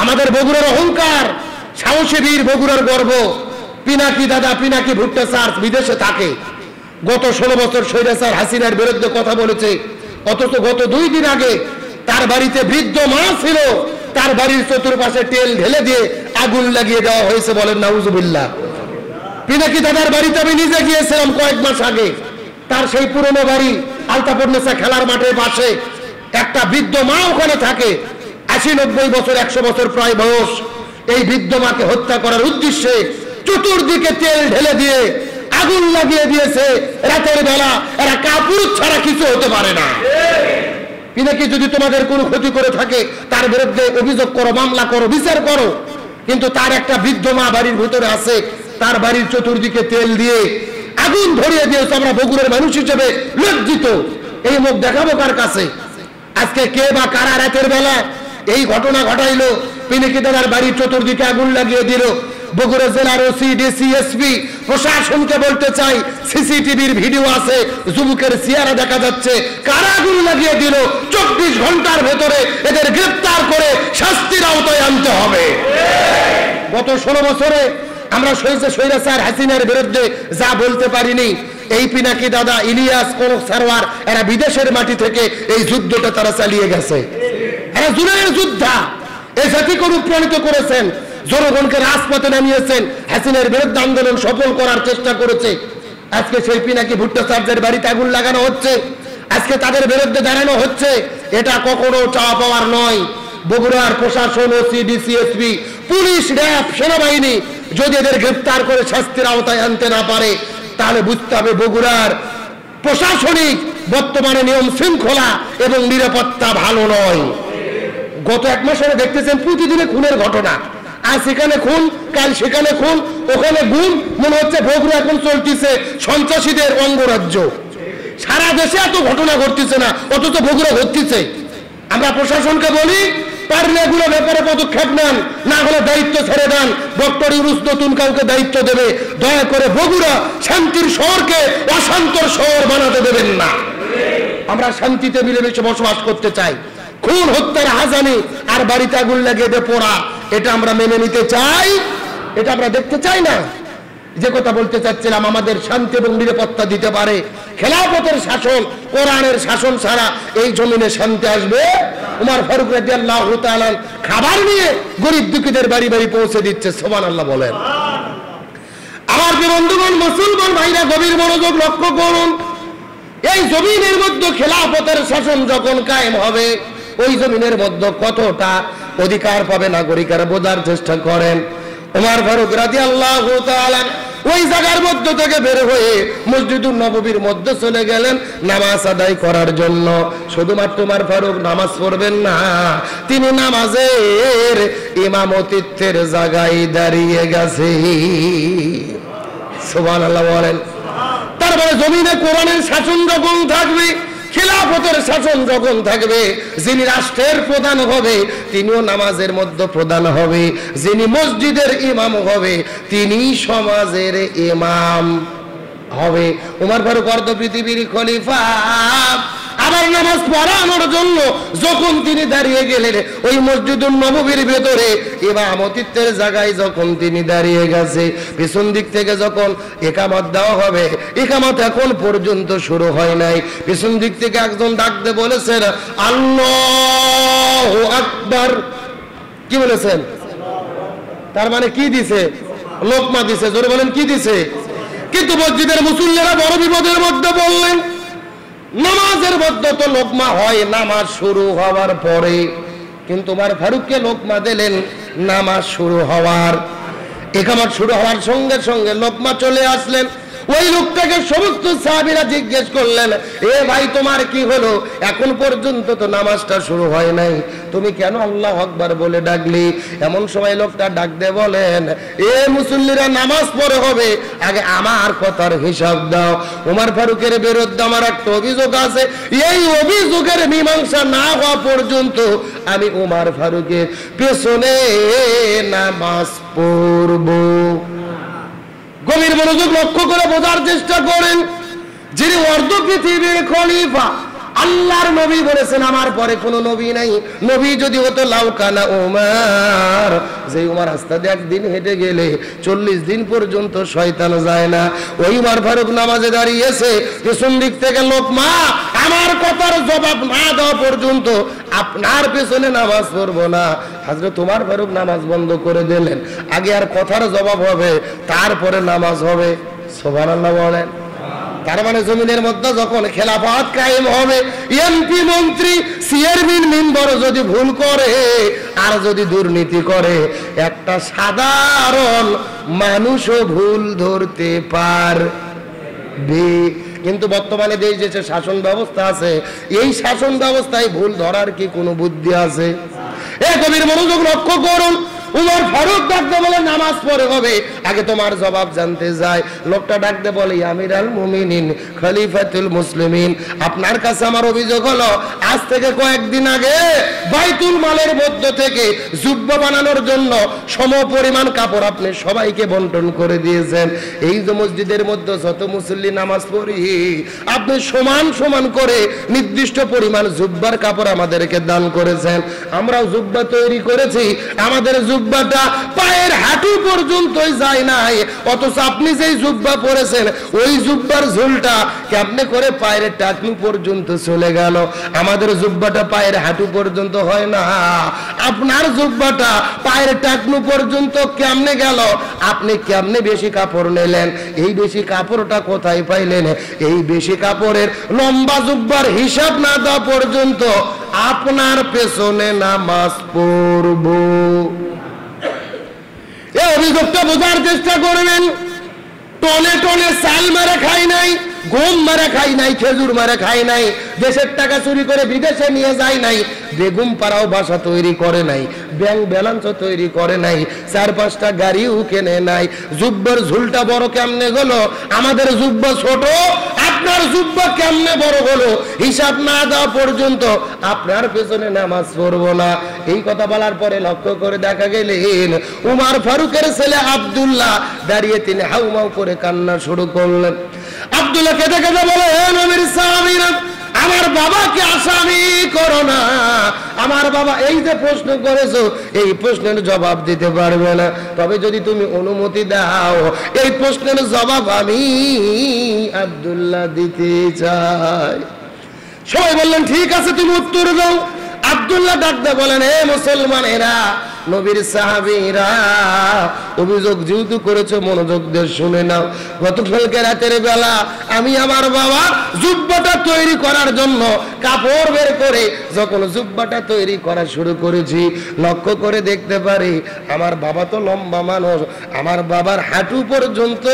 আমাদের বগুড়ার অহংকার, সাহসী বীর বগুড়ার গর্ব। পিনাকি দাদা, পিনাকি ভুট্টা স্যার বিদেশে থাকে, গত 16 বছর স্বৈরাচার হাসিনার বিরুদ্ধে কথা বলেছে। অথচ গত 2 দিন আগে তার বাড়িতে বৃদ্ধ মা ছিল, তার বাড়ির চতুর্পাশে তেল ঢেলে দিয়ে আগুন লাগিয়ে দেওয়া হয়েছে। বলেন নাউজুবিল্লাহ। পিনাকি দাদার বাড়িতে আমি নিজে গিয়েছিলাম কয়েক মাস আগে। তার সেই পুরনো বাড়ি আলতাপন্নেসা খেলার মাঠের পাশে, একটা বৃদ্ধ মা ওখানে থাকে, 80-90 বছর, 100 বছর প্রায় বয়স। এই বৃদ্ধ মাকে হত্যা করার উদ্দেশ্যে চতুর্দিকে তেল ঢেলে দিয়ে আগুন লাগিয়ে দিয়েছে। রাতের বেলা এরা কাপুরুষ ছাড়া কিছু হতে পারে না। পিনাকি যদি তোমাদের কোনো ক্ষতি করে থাকে তার বিরুদ্ধে অভিযোগ করো, মামলা করো, বিচার করো, কিন্তু তার একটা বৃদ্ধ মা বাড়ির ভিতরে আছে, তার বাড়ির চতুর্দিকে তেল দিয়ে আগুন ধরিয়ে দিয়েছে। আমরা বগুড়ার মানুষ হিসেবে লজ্জিত। এই মুখ দেখাবো কার কাছে? আজকে কে বা কারা রাতের বেলা এই ঘটনা ঘটাইলো? পিনাকি দাদার বাড়ির চতুর্দিকে আগুন লাগিয়ে দিল। বগুড়া জেলার ওসি, ডিসি, এসপি প্রশাসনকে বলতে চাই, সিসিটিভির ভিডিও আছে, যুবকের চেহারা দেখা যাচ্ছে। কারা আগুন লাগিয়ে দিল? 24 ঘন্টার ভেতরে এদের গ্রেফতার করে শাস্তির আওতায় আনতে হবে। গত 16 বছরে আমরা স্বৈরাচার হাসিনার বিরুদ্ধে যা বলতে পারিনি, এই পিনাকি দাদা, ইলিয়াস, কনক সারওয়ার এরা বিদেশের মাটি থেকে এই যুদ্ধটা তারা চালিয়ে গেছে। এরা জুলাইয়ের যোদ্ধা, এই জাতিকে অনুপ্রাণিত করেছেন, জনগণকে রাজপথে নামিয়েছেন, হাসিনার বিরুদ্ধে আন্দোলন সফল করার চেষ্টা করেছে। আজকে সেই পিনাকি ভুট্টা স্যারদের বাড়িতে আগুন লাগানো হচ্ছে, আজকে তাদের বিরুদ্ধে দাঁড়ানো হচ্ছে। এটা কখনো চাওয়া পাওয়ার নয়। বগুড়ার প্রশাসন, OC, DC, SP, police, RAB, সেনাবাহিনী যদি এদের গ্রেফতার করে শাস্তির আওতায় আনতে না পারে, তাহলে বুঝতে হবে বগুড়ার প্রশাসনিক বর্তমানে নিয়ম শৃঙ্খলা এবং নিরাপত্তা ভালো নয়। গত 1 মাস ধরে দেখতেছেন প্রতিদিনে খুনের ঘটনা। আজ সেখানে খুন, কাল সেখানে খুন, ওখানে গুম। মনে হচ্ছে বগুড়া এখন চলতেছে সন্ত্রাসীদের অঙ্গরাজ্য। সারা দেশে এত ঘটনা ঘটতেছে না, অথচ বগুড়া ঘটতেছে। আমরা প্রশাসনকে বলি, পারলে এগুলো ব্যাপারে পদক্ষেপ নেন, না হলে দায়িত্ব ছেড়ে দেন। ডক্টর ইউনূস নতুন কাউকে দায়িত্ব দেবে, দয়া করে বগুড়া শান্তির শহরকে অশান্তর শহর বানাতে দেবেন না। আমরা শান্তিতে মিলেমিশে বসবাস করতে চাই। খুন, হত্যার হাজানি আর বাড়িতে আগুন লাগিয়ে দিয়ে পোড়া, এটা আমরা মেনে নিতে চাই? এটা আমরা দেখতে চাই না। যে কথা বলতে চাচ্ছিলাম, আমাদের শান্তি এবং নিরাপত্তা দিতে পারে খেলাফতের শাসন, কোরআনের শাসন ছাড়া এই জমিনে শান্তি আসবে? উমর ফারুক রাদিয়াল্লাহু তাআলা খাবার নিয়ে গরিব দুঃখীদের বাড়ি বাড়ি পৌঁছে দিচ্ছে। সুবহানাল্লাহ বলেন। আমার বন্ধুগণ, মুসলমান ভাইরা, গভীর মনোযোগ লক্ষ্য করুন। এই জমিনের মধ্যে খেলাফতের শাসন যখন কায়েম হবে, ওই জমিনের মধ্যে কতটা অধিকার পাবে নাগরিকেরা বোঝার চেষ্টা করেন। উমর ফারুক রাদিয়াল্লাহু তাআলা ওই জায়গার মধ্যে থেকে বের হয়ে মসজিদুন নববীর মধ্যে চলে গেলেন নামাজ আদায় করার জন্য। শুধুমাত্র উমর ফারুক নামাজ পড়বেন না, তিনি নামাজের ইমামতিত্বের জায়গায় দাঁড়িয়ে গেছে। সুবহানাল্লাহ বলেন। তারপরে জমিনে কোরআনের শাসন যখন থাকবে, খেলাফতের শাসন যখন থাকবে, যিনি রাষ্ট্রের প্রধান হবে তিনিও নামাজের মধ্যে প্রধান হবে, যিনি মসজিদের ইমাম হবে তিনি সমাজের ইমাম হবে। উমর ফারুক অর্ধ পৃথিবীর খলিফা। আবার নামাজ পড়ানোর জন্য যখন তিনি দাঁড়িয়ে গেলেন ওই মসজিদুন নববীর ভেতরে ইমামতিত্বের জায়গায় যখন তিনি দাঁড়িয়ে গেছে, পিছন দিক থেকে যখন ইকামত দেওয়া হবে, ইকামত এখন পর্যন্ত শুরু হয় নাই, পিছন দিক থেকে একজন ডাকতে বলেছেন আল্লাহু আকবার। কি বলেছেন? তার মানে কি দিছে? লোকমা দিছে। জোরে বলেন, কি দিছে? কিন্তু মসজিদের মুসল্লিরা বড় বিপদের মধ্যে বললেন, নামাজের মধ্যে তো লোকমা হয় নামাজ শুরু হওয়ার পরে, কিন্তু উমর ফারুককে লোকমা দিলেন নামাজ শুরু হওয়ার, ইকামত শুরু হওয়ার সঙ্গে সঙ্গে লোকমা চলে আসলেন। ওই লোকটাকে সমস্ত সাহাবীরা জিজ্ঞেস করলেন, এ ভাই তোমার কি হলো? এখন পর্যন্ত তো নামাজটা শুরু হয় নাই, তুমি কেন আল্লাহু আকবার বলে ডাকলি? এমন সময় লোকটা ডাক দিয়ে বলেন, এ মুসল্লিরা নামাজ পড়ে হবে, আগে আমার কথার হিসাব দাও। উমর ফারুকের বিরুদ্ধে আমার একটা অভিযোগ আছে, এই অভিযোগের মীমাংসা না হওয়া পর্যন্ত আমি উমর ফারুকের পেছনে নামাজ পড়ব। গভীর মনোযোগ লক্ষ্য করে বোঝার চেষ্টা করেন, যিনি অর্ধ পৃথিবীর খলিফা, আল্লাহর নবী বলেছেন আমার পরে কোনো নবী নাই। নবী যদি হতো লাউকানা উমর সেই উমার রাস্তা দিয়ে একদিন হেঁটে গেলে 40 দিন পর্যন্ত শয়তান যায় না। ওই উমার ফারুক নামাজে দাঁড়িয়েছে, পেছন দিক থেকে লোক, মা আমার কথার জবাব না দেওয়া পর্যন্ত আপনার পেছনে নামাজ পড়বো না। হযরত উমার ফারুক নামাজ বন্ধ করে দিলেন। আগে আর কথার জবাব হবে, তারপরে নামাজ হবে। সুবহানাল্লাহ বলেন। তার মানে জমিনের মধ্যে যখন খেলাফত কায়েম হবে, এমপি মন্ত্রী চেয়ারম্যান মেম্বার যদি ভুল করে আর যদি দুর্নীতি করে, একটা সাধারণ মানুষও ভুল ধরতে পারবে। কিন্তু বর্তমানে দেশ যে শাসন ব্যবস্থা আছে, এই শাসন ব্যবস্থায় ভুল ধরার কি কোনো বুদ্ধি আছে? এ কবির মনোযোগ লক্ষ্য করুন। উমর ফারুক ডাকতে বলে নামাজ পড়ে হবে, আগে তোমার জবাব জানতে যায়। লোকটা ডাকতে বলে, আমিরাল মুমিনিন খলিফাতুল মুসলিমিন, আপনার কাছে আমার অভিযোগ হলো, আজ থেকে কয়েকদিন আগে বাইতুল মালের মধ্য থেকে জুব্বা বানানোর জন্য সমপরিমাণ কাপড় আপনি সবাইকে বন্টন করে দিয়েছেন। এই যে মসজিদের মধ্যে যত মুসল্লি নামাজ পড়ি, আপনি সমান সমান করে নির্দিষ্ট পরিমাণ জুব্বার কাপড় আমাদেরকে দান করেছেন। আমরাও জুব্বা তৈরি করেছি, আমাদের জুব্বাটা পায়ের হাঁটু পর্যন্তই যায় নাই, অথচ আপনি যেই জুব্বা পরেছেন ওই জুব্বার ঝুলটা কেমনে করে পায়ের টাকনু পর্যন্ত চলে গেল। আমাদের জুব্বাটা পায়ের হাঁটু পর্যন্ত হয় না, আপনার জুব্বাটা পায়ের টাকনু পর্যন্ত কেমনে গেল? আপনি কেমনে বেশি কাপড় নিলেন? এই বেশি কাপড়টা কোথায় পাইলেন? এই বেশি কাপড়ের লম্বা জুব্বার হিসাব না দেওয়া পর্যন্ত আপনার পেছনে নামাজ পড়ব। এই অভিযোগটা বোঝার চেষ্টা করবেন। টনে টনে চাল মেরে খাই নাই, গম মেরে খাই নাই, খেজুর মেরে খাই নাই, দেশের টাকা চুরি করে বিদেশে নিয়ে যায় নাই, বেগুম পাড়াও বাসা তৈরি করে নাই, ব্যাংক ব্যালেন্সও তৈরি করে নাই, 4-5টা গাড়িও কেনে নাই। জুব্বার ঝুলটা বড় কেমনে হলো? আমাদের জুব্বা ছোট, আপনার জুব্বা কেমনে বড় হলো? হিসাব না দেওয়া পর্যন্ত আপনার পেছনে নামাজ পড়বো না। এই কথা বলার পরে লক্ষ্য করে দেখা গেলেন উমার ফারুকের ছেলে আব্দুল্লাহ দাঁড়িয়ে তিনি হাউমাউ করে কান্না শুরু করলেন। আব্দুল্লাহ কেঁদে কেঁদে বলে, হে নবীর সাহাবীরা, আমার বাবাকে আসামি করো না। আমার বাবা এই যে প্রশ্ন করেছো, এই প্রশ্নের জবাব দিতে পারবে না, তবে যদি তুমি অনুমতি দাও এই প্রশ্নের জবাব আমি আব্দুল্লাহ দিতে চাই। সবাই বললেন, ঠিক আছে তুমি উত্তর দাও। আব্দুল্লাহ ডাকতে বলেন, হে মুসলমানেরা, নবীর সাহাবীরা, অভিযোগ যেহেতু করেছো মনোযোগ দিয়ে শুনে নাও। গতকালকে রাতের বেলা আমি আমার বাবা জুব্বাটা তৈরি করার জন্য কাপড় বের করে যখন জুব্বাটা তৈরি করা শুরু করেছি, লক্ষ্য করে দেখতে পারি আমার বাবা তো লম্বা মানুষ, আমার বাবার হাঁটু পর্যন্ত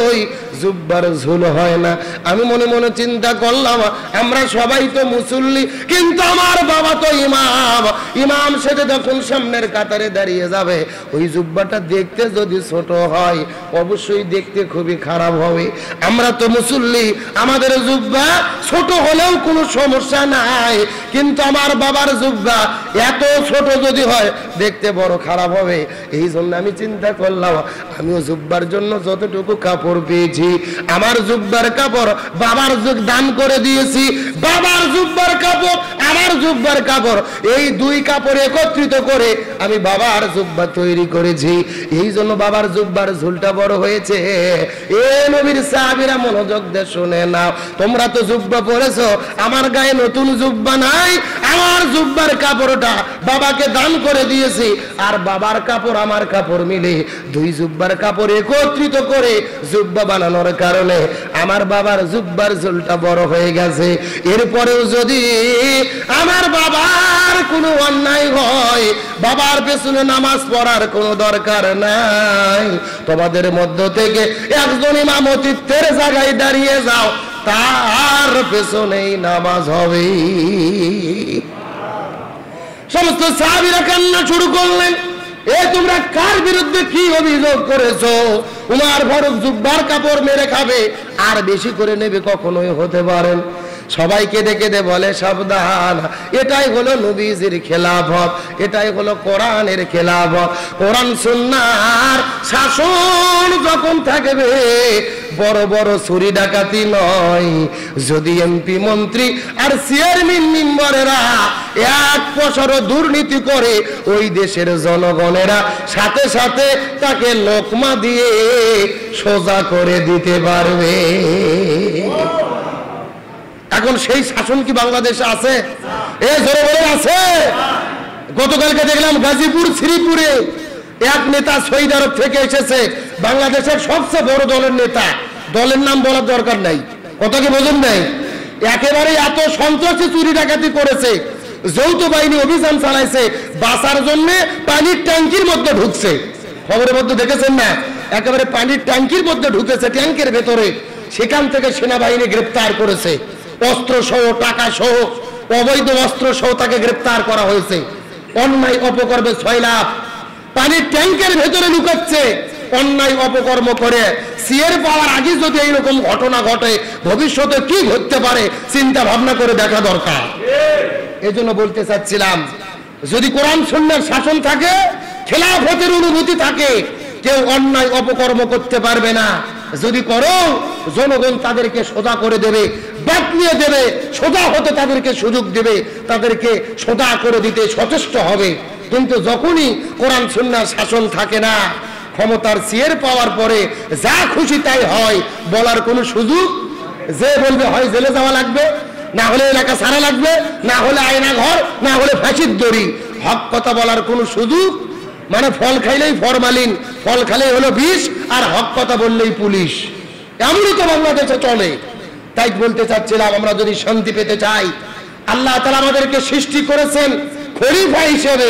ওই জুব্বার ঝুল হয় না। আমি মনে মনে চিন্তা করলাম, আমরা সবাই তো মুসল্লি, কিন্তু আমার বাবা তো ইমাম, ইমাম সেটা যখন সামনের কাতারে দাঁড়িয়ে যাবে, ওই জুব্বাটা দেখতে যদি ছোট হয় অবশ্যই দেখতে খুবই খারাপ হবে। আমরা তো মুসল্লি, আমাদের জুব্বা ছোট হলেও কোনো সমস্যা নাই, কিন্তু আমার বাবার জুব্বা এত ছোট যদি হয় দেখতে বড় খারাপ হবে। এই জন্য আমি চিন্তা করলাম, আমিও জুব্বার জন্য যতটুকু কাপড় পেয়েছি, আমার জুব্বার কাপড় বাবার দান করে দিয়েছি, বাবার জুব্বার কাপড় আমার জুব্বার কাপড়, এই দুই কাপড় একত্রিত করে আমি বাবার জুব্বা তৈরি করেছি। এই জন্য বাবার জুব্বার ঝুলটা বড় হয়েছে। এ নবীর সাহাবীরা মনোযোগ দিয়ে শুনে নাও, তোমরা তো জুব্বা পরেছো, আমার গায়ে নতুন জুব্বা নাই, আমার জুব্বার কাপড়টা বাবাকে দান করে দিয়েছি, আর বাবার কাপড় আমার কাপড় মিলে দুই জুব্বার কাপড় একত্রিত করে জুব্বা বানানোর কারণে আমার বাবার জুব্বার ঝুলটা বড় হয়ে গেছে। এরপরেও যদি আমার বাবার কোনো অন্যায় হয়, বাবার পেছনে নামাজ পড়ার কোনো দরকার নাই, তোমাদের মধ্য থেকে একজন ইমামতিত্বের জায়গায় দাঁড়িয়ে যাও, তার পেছনেই নামাজ হবে। সমস্ত সাহাবীরা কান্না শুরু করলেন, এ তোমরা কার বিরুদ্ধে কি অভিযোগ করেছো? উমার ফারুক জুব্বার কাপড় মেরে খাবে আর বেশি করে নেবে কখনোই হতে পারেন। সবাইকে ডেকে দে বলে সাবধান, এটাই হলো নবীজির খেলাফত, এটাই হলো কোরআনের খেলাফত। কোরআন সুন্নাহর শাসন যখন থাকবে, বড় বড় চুরি ডাকাতি নয়। যদি এমপি মন্ত্রী আর চেয়ারম্যান মেম্বারেরা 1% দুর্নীতি করে, ওই দেশের জনগণেরা সাথে সাথে তাকে লোকমা দিয়ে সোজা করে দিতে পারবে। এখন সেই শাসন কি বাংলাদেশে আছে? এ জোরে বলে আছে? গতকালকে দেখলাম গাজীপুর শ্রীপুরে এক নেতা সৌদি আরব থেকে এসেছে, বাংলাদেশের সবচেয়ে বড় দলের নেতা, দলের নাম বলার দরকার নাই, কথা কি বোঝেন নাই? একেবারে এত সন্ত্রাসী চুরি ডাকাতি করেছে, যৌথ বাহিনী অভিযান চালাইছে, বাঁচার জন্য পানির ট্যাঙ্কির মধ্যে ঢুকছে, খবরের মধ্যে দেখেছেন না? একেবারে পানির ট্যাঙ্কির মধ্যে ঢুকেছে, ট্যাঙ্কের ভেতরে, সেখান থেকে সেনাবাহিনী গ্রেপ্তার করেছে, অস্ত্র সহ, টাকা সহ, অবৈধ অস্ত্র সহ তাকে গ্রেপ্তার করা হয়েছে। অন্যায় অপকর্মে 6 লাখ, পানির ট্যাঙ্কের ভেতরে লুকাচ্ছে, অন্যায় অপকর্ম করে। সিএর পাওয়ার আগে যদি এইরকম ঘটনা ঘটে, ভবিষ্যতে কি ঘটতে পারে চিন্তা ভাবনা করে দেখা দরকার। এই জন্য বলতে চাচ্ছিলাম, যদি কোরআন সুন্নাহর শাসন থাকে, খেলাফতের অনুভূতি থাকে, কেউ অন্যায় অপকর্ম করতে পারবে না। যদি করো, জনগণ তাদেরকে সোজা করে দেবে, বাতলিয়ে দেবে, সোজা হতে তাদেরকে সুযোগ দেবে, তাদেরকে সোজা করে দিতে সচেষ্ট হবে। কিন্তু যখনই কোরআন সুন্নাহর শাসন থাকে না, ক্ষমতার চেয়ার পাওয়ার পরে যা খুশি তাই হয়, বলার কোনো সুযোগ, যে বলবে হয় জেলে যাওয়া লাগবে, না হলে এলাকা ছাড়া লাগবে, না হলে আয়না ঘর, না হলে ফাঁসির দড়ি। হক কথা বলার কোনো সুযোগ, মানে ফল খাইলেই ফরমালিন, ফল খাইলেই হলো বিষ, আর হক কথা বললেই পুলিশ। এমনই তো বাংলাদেশে চলে। তাই বলতে চাচ্ছিলাম, আমরা যদি শান্তি পেতে চাই, আল্লাহ তাআলা আমাদেরকে সৃষ্টি করেছেন খলিফা হিসেবে,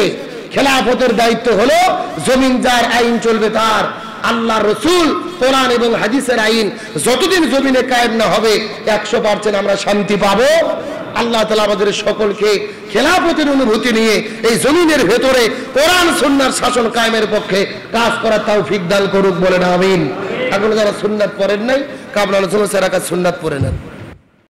খেলাফতের দায়িত্ব হলো জমিন যার, আইন চলবে তার। আল্লাহ রসুল, কোরআন এবং হাদিসের আইন যতদিন জমিনে কায়েম না হবে, 100% আমরা শান্তি পাবো। আল্লাহ তাআলা আমাদের সকলকে খেলাফতের অনুভূতি নিয়ে এই জমিনের ভেতরে কোরআন সুন্নাহর শাসন কায়েমের পক্ষে কাজ করার তৌফিক দান করুক, বলেন আমিন। এখন যারা সুন্নাত পড়েন নাই, কাবলা সুন্নাত পড়ে নেন।